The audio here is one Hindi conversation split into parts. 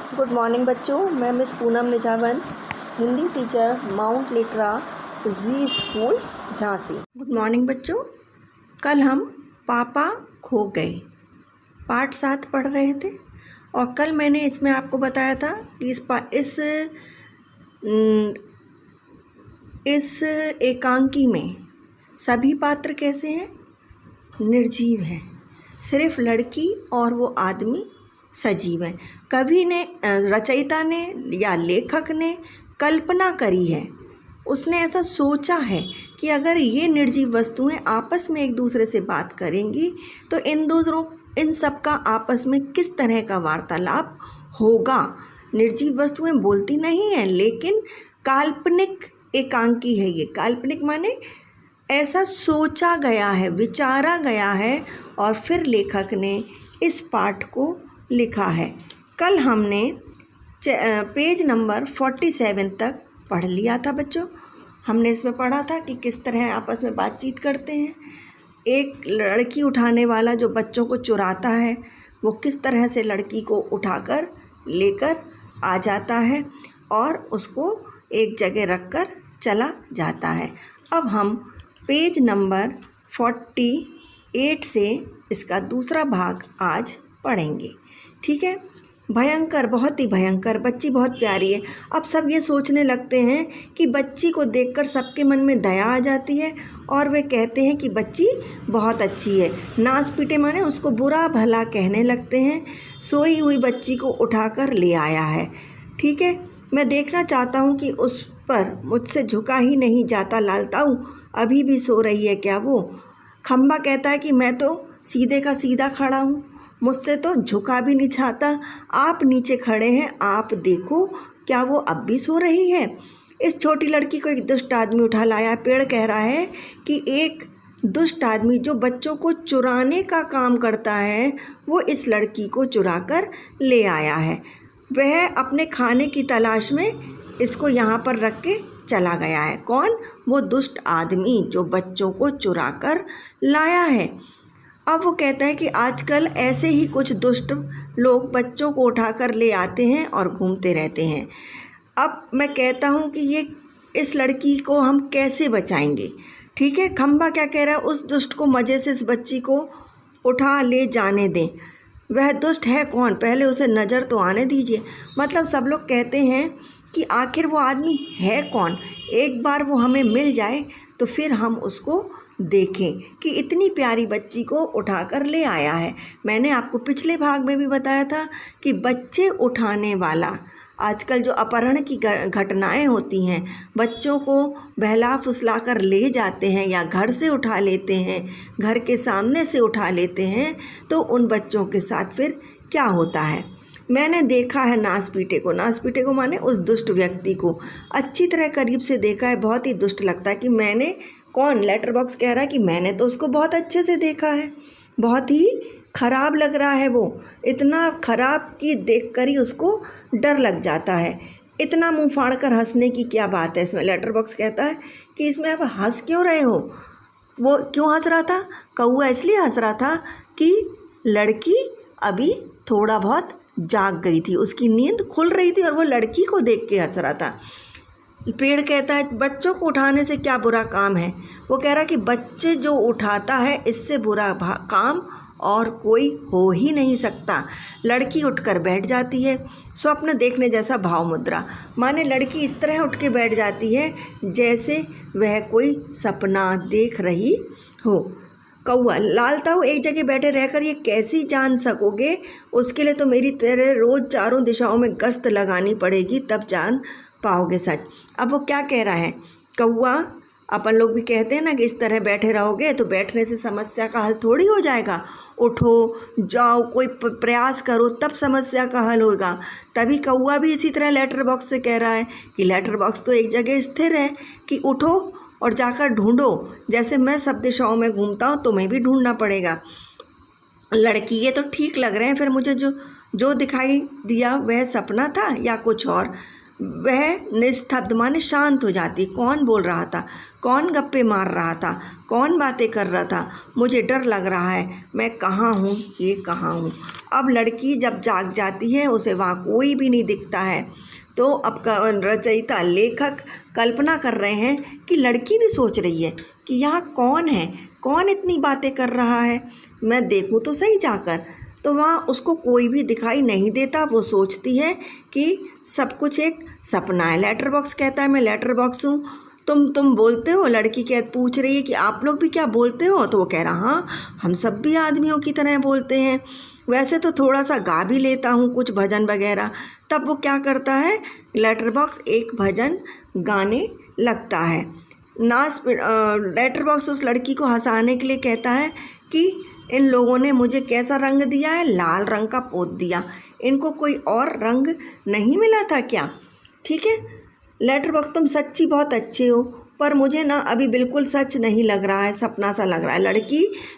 गुड मॉर्निंग बच्चों, मैं miss Poonam Nijhawan, Hindi teacher, mount Litera Zee school Jhansi. Good morning बच्चों। कल हम पापा खो गए पाठ 7 पढ़ रहे थे और कल मैंने इसमें आपको बताया था कि इस एकांकी में सभी पात्र कैसे हैं? निर्जीव हैं। सिर्फ लड़की और वो आदमी सजीव है। कवि ने, रचयिता ने या लेखक ने कल्पना करी है, उसने ऐसा सोचा है कि अगर ये निर्जीव वस्तुएं आपस में एक दूसरे से बात करेंगी तो इन सब का आपस में किस तरह का वार्तालाप होगा। निर्जीव वस्तुएं बोलती नहीं हैं, लेकिन काल्पनिक एकांकी है। ये काल्पनिक माने ऐसा सोचा गया है, विचारा गया है और फिर लेखक ने इस पाठ को लिखा है। कल हमने पेज नंबर 47 तक पढ़ लिया था बच्चों। हमने इसमें पढ़ा था कि किस तरह आपस में बातचीत करते हैं। एक लड़की उठाने वाला जो बच्चों को चुराता है, वो किस तरह से लड़की को उठाकर लेकर आ जाता है और उसको एक जगह रखकर चला जाता है। अब हम पेज नंबर 48 से इसका दूसरा भाग आज पढ़ेंगे, ठीक है। भयंकर, बहुत ही भयंकर। बच्ची बहुत प्यारी है। अब सब ये सोचने लगते हैं कि बच्ची को देखकर सबके मन में दया आ जाती है और वे कहते हैं कि बच्ची बहुत अच्छी है। नाच पीटे माने उसको बुरा भला कहने लगते हैं। सोई हुई बच्ची को उठाकर ले आया है, ठीक है। मैं देखना चाहता हूँ कि उस पर मुझसे झुका ही नहीं जाता लालताऊ, अभी भी सो रही है क्या वो? खंबा कहता है कि मैं तो सीधे का सीधा खड़ा हूँ, मुझसे तो झुका भी नहीं चाहता। आप नीचे खड़े हैं, आप देखो क्या वो अब भी सो रही है? इस छोटी लड़की को एक दुष्ट आदमी उठा लाया। पेड़ कह रहा है कि एक दुष्ट आदमी जो बच्चों को चुराने का काम करता है, वो इस लड़की को चुराकर ले आया है। वह अपने खाने की तलाश में इसको यहाँ पर रख के चला गया है। कौन? वो दुष्ट आदमी जो बच्चों को चुराकर लाया है। अब वो कहता है कि आजकल ऐसे ही कुछ दुष्ट लोग बच्चों को उठाकर ले आते हैं और घूमते रहते हैं। अब मैं कहता हूँ कि ये इस लड़की को हम कैसे बचाएंगे, ठीक है। खंबा क्या कह रहा है? उस दुष्ट को मज़े से इस बच्ची को उठा ले जाने दें। वह दुष्ट है कौन? पहले उसे नज़र तो आने दीजिए। मतलब सब लोग कहते हैं कि आखिर वो आदमी है कौन? एक बार वो हमें मिल जाए तो फिर हम उसको देखें कि इतनी प्यारी बच्ची को उठाकर ले आया है। मैंने आपको पिछले भाग में भी बताया था कि बच्चे उठाने वाला, आजकल जो अपहरण की घटनाएं होती हैं, बच्चों को बहला फुसला कर ले जाते हैं या घर से उठा लेते हैं, घर के सामने से उठा लेते हैं, तो उन बच्चों के साथ फिर क्या होता है। मैंने देखा है नाच पीटे को माने उस दुष्ट व्यक्ति को अच्छी तरह करीब से देखा है। बहुत ही दुष्ट लगता है कि मैंने, कौन? लेटर बॉक्स कह रहा है कि मैंने तो उसको बहुत अच्छे से देखा है। बहुत ही ख़राब लग रहा है वो, इतना ख़राब कि देखकर ही उसको डर लग जाता है। इतना मुंह फाड़ कर हंसने की क्या बात है इसमें? लेटर बॉक्स कहता है कि इसमें आप हंस क्यों रहे हो? वो क्यों हंस रहा था? कौआ इसलिए हंस रहा था कि लड़की अभी थोड़ा बहुत जाग गई थी, उसकी नींद खुल रही थी और वो लड़की को देख के हंस रहा था। पेड़ कहता है बच्चों को उठाने से क्या बुरा काम है? वो कह रहा है कि बच्चे जो उठाता है, इससे बुरा काम और कोई हो ही नहीं सकता। लड़की उठकर बैठ जाती है। स्वप्न देखने जैसा भाव मुद्रा, माने लड़की इस तरह उठ के बैठ जाती है जैसे वह कोई सपना देख रही हो। कौआ, लालताऊ एक जगह बैठे रहकर ये कैसी जान सकोगे? उसके लिए तो मेरी तरह रोज़ चारों दिशाओं में गश्त लगानी पड़ेगी, तब जान पाओगे सच। अब वो क्या कह रहा है? कौआ, अपन लोग भी कहते हैं ना कि इस तरह बैठे रहोगे तो बैठने से समस्या का हल थोड़ी हो जाएगा। उठो, जाओ, कोई प्रयास करो, तब समस्या का हल होगा। तभी कौआ भी इसी तरह लेटर बॉक्स से कह रहा है कि लेटर बॉक्स तो एक जगह स्थिर है कि उठो और जाकर ढूंढो। जैसे मैं सब दिशाओं में घूमता हूँ, तुम्हें भी ढूंढना पड़ेगा। लड़की, ये तो ठीक लग रहे हैं, फिर मुझे जो दिखाई दिया वह सपना था या कुछ और? वह निस्तब्ध माने शांत हो जाती। कौन बोल रहा था, कौन गप्पे मार रहा था, कौन बातें कर रहा था, मुझे डर लग रहा है, मैं कहाँ हूँ, ये कहाँ हूँ। अब लड़की जब जाग जाती है, उसे वहाँ कोई भी नहीं दिखता है। तो अब रचयिता लेखक कल्पना कर रहे हैं कि लड़की भी सोच रही है कि यहाँ कौन है, कौन इतनी बातें कर रहा है, मैं देखूँ तो सही जाकर। तो वहाँ उसको कोई भी दिखाई नहीं देता। वो सोचती है कि सब कुछ एक सपना है। लेटर बॉक्स कहता है मैं लेटर बॉक्स हूँ, तुम बोलते हो। लड़की पूछ रही है कि आप लोग भी क्या बोलते हो। तो वो कह रहा हाँ, हम सब भी आदमियों की तरह बोलते हैं, वैसे तो थोड़ा सा गा भी लेता हूँ कुछ भजन वगैरह। तब वो क्या करता है, लेटर बॉक्स एक भजन गाने लगता है। लेटर बॉक्स उस लड़की को हंसाने के लिए कहता है कि इन लोगों ने मुझे कैसा रंग दिया है, लाल रंग का पोत दिया, इनको कोई और रंग नहीं मिला था क्या। ठीक है लेटर बॉक्स, तुम सच्ची बहुत अच्छे हो, पर मुझे ना अभी बिल्कुल सच नहीं लग रहा है, सपना सा लग रहा है।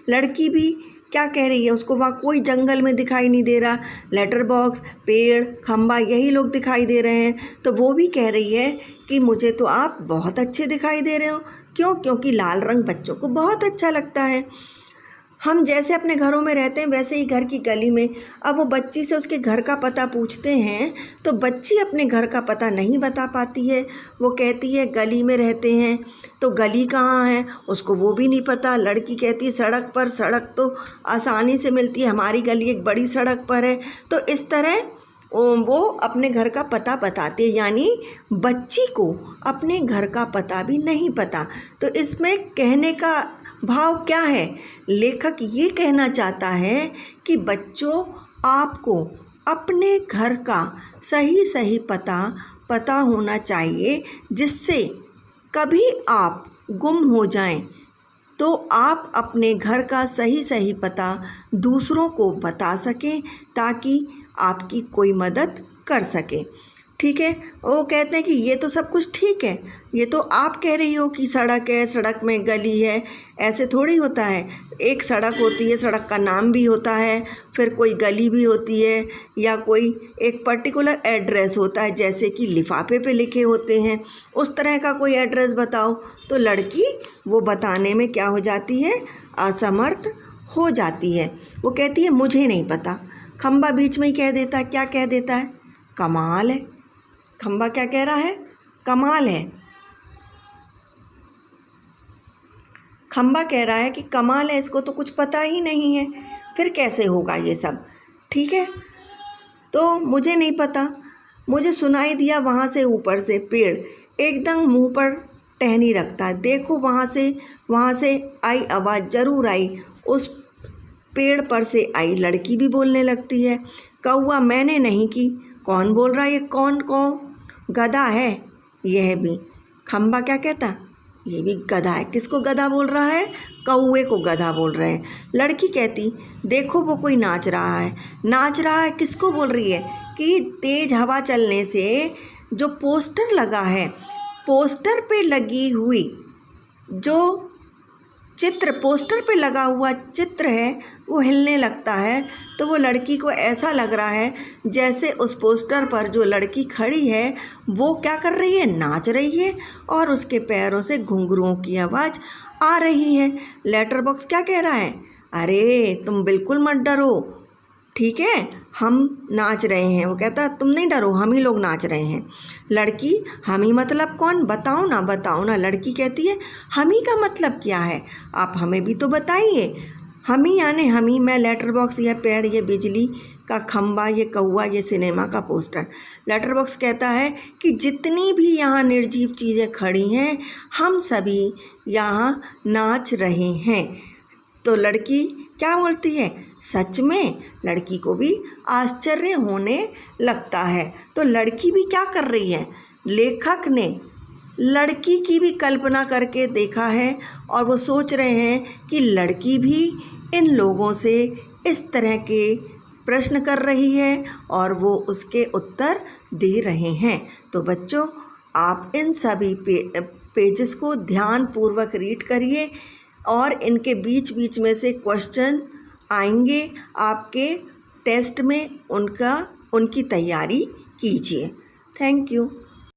लड़की भी क्या कह रही है, उसको वहाँ कोई जंगल में दिखाई नहीं दे रहा, लेटर बॉक्स, पेड़, खंबा, यही लोग दिखाई दे रहे हैं। तो वो भी कह रही है कि मुझे तो आप बहुत अच्छे दिखाई दे रहे हो। क्यों? क्योंकि लाल रंग बच्चों को बहुत अच्छा लगता है। हम जैसे अपने घरों में रहते हैं वैसे ही घर की गली में। अब वो बच्ची से उसके घर का पता पूछते हैं तो बच्ची अपने घर का पता नहीं बता पाती है। वो कहती है गली में रहते हैं, तो गली कहाँ है उसको वो भी नहीं पता। लड़की कहती है सड़क पर, सड़क तो आसानी से मिलती है, हमारी गली एक बड़ी सड़क पर है। तो इस तरह वो अपने घर का पता बताते, यानी बच्ची को अपने घर का पता भी नहीं पता। तो इसमें कहने का भाव क्या है, लेखक ये कहना चाहता है कि बच्चों, आपको अपने घर का सही पता होना चाहिए, जिससे कभी आप गुम हो जाएं तो आप अपने घर का सही पता दूसरों को बता सकें, ताकि आपकी कोई मदद कर सके। ठीक है, वो कहते हैं कि ये तो सब कुछ ठीक है, ये तो आप कह रही हो कि सड़क है, सड़क में गली है, ऐसे थोड़ी होता है। एक सड़क होती है, सड़क का नाम भी होता है, फिर कोई गली भी होती है, या कोई एक पर्टिकुलर एड्रेस होता है, जैसे कि लिफाफे पे लिखे होते हैं, उस तरह का कोई एड्रेस बताओ। तो लड़की वो बताने में क्या हो जाती है, असमर्थ हो जाती है। वो कहती है मुझे नहीं पता। खंबा बीच में ही कह देता है, क्या कह देता है, कमाल है। खंबा क्या कह रहा है, कमाल है। खंबा कह रहा है कि कमाल है, इसको तो कुछ पता ही नहीं है, फिर कैसे होगा ये सब। ठीक है, तो मुझे नहीं पता, मुझे सुनाई दिया वहाँ से ऊपर से पेड़ एकदम मुंह पर टहनी रखता है, देखो वहाँ से आई आवाज़, ज़रूर आई, उस पेड़ पर से आई। लड़की भी बोलने लगती है, कौआ मैंने नहीं की। कौन बोल रहा है, ये कौन गधा है यह भी। खंबा क्या कहता, ये भी गधा है। किसको गधा बोल रहा है, कौए को गधा बोल रहे हैं। लड़की कहती देखो वो कोई नाच रहा है। किसको बोल रही है कि तेज़ हवा चलने से जो पोस्टर लगा है, पोस्टर पे लगी हुई जो चित्र, पोस्टर पे लगा हुआ चित्र है, वो हिलने लगता है। तो वो लड़की को ऐसा लग रहा है जैसे उस पोस्टर पर जो लड़की खड़ी है वो क्या कर रही है, नाच रही है, और उसके पैरों से घुंघरुओं की आवाज़ आ रही है। लेटर बॉक्स क्या कह रहा है, अरे तुम बिल्कुल मत डरो, ठीक है, हम नाच रहे हैं। वो कहता तुम नहीं डरो, हम ही लोग नाच रहे हैं। लड़की हम ही मतलब कौन, बताओ ना। लड़की कहती है हम ही का मतलब क्या है, आप हमें भी तो बताइए। हम ही यानी हम ही, मैं लेटर बॉक्स, यह पेड़, ये बिजली का खंबा, ये कौआ, ये सिनेमा का पोस्टर। लेटर बॉक्स कहता है कि जितनी भी यहाँ निर्जीव चीज़ें खड़ी हैं, हम सभी यहाँ नाच रहे हैं। तो लड़की क्या बोलती है, सच में। लड़की को भी आश्चर्य होने लगता है। तो लड़की भी क्या कर रही है, लेखक ने लड़की की भी कल्पना करके देखा है, और वो सोच रहे हैं कि लड़की भी इन लोगों से इस तरह के प्रश्न कर रही है और वो उसके उत्तर दे रहे हैं। तो बच्चों, आप इन सभी पेजेस को ध्यानपूर्वक रीड करिए, और इनके बीच में से क्वेश्चन आएंगे आपके टेस्ट में, उनकी तैयारी कीजिए। Thank you.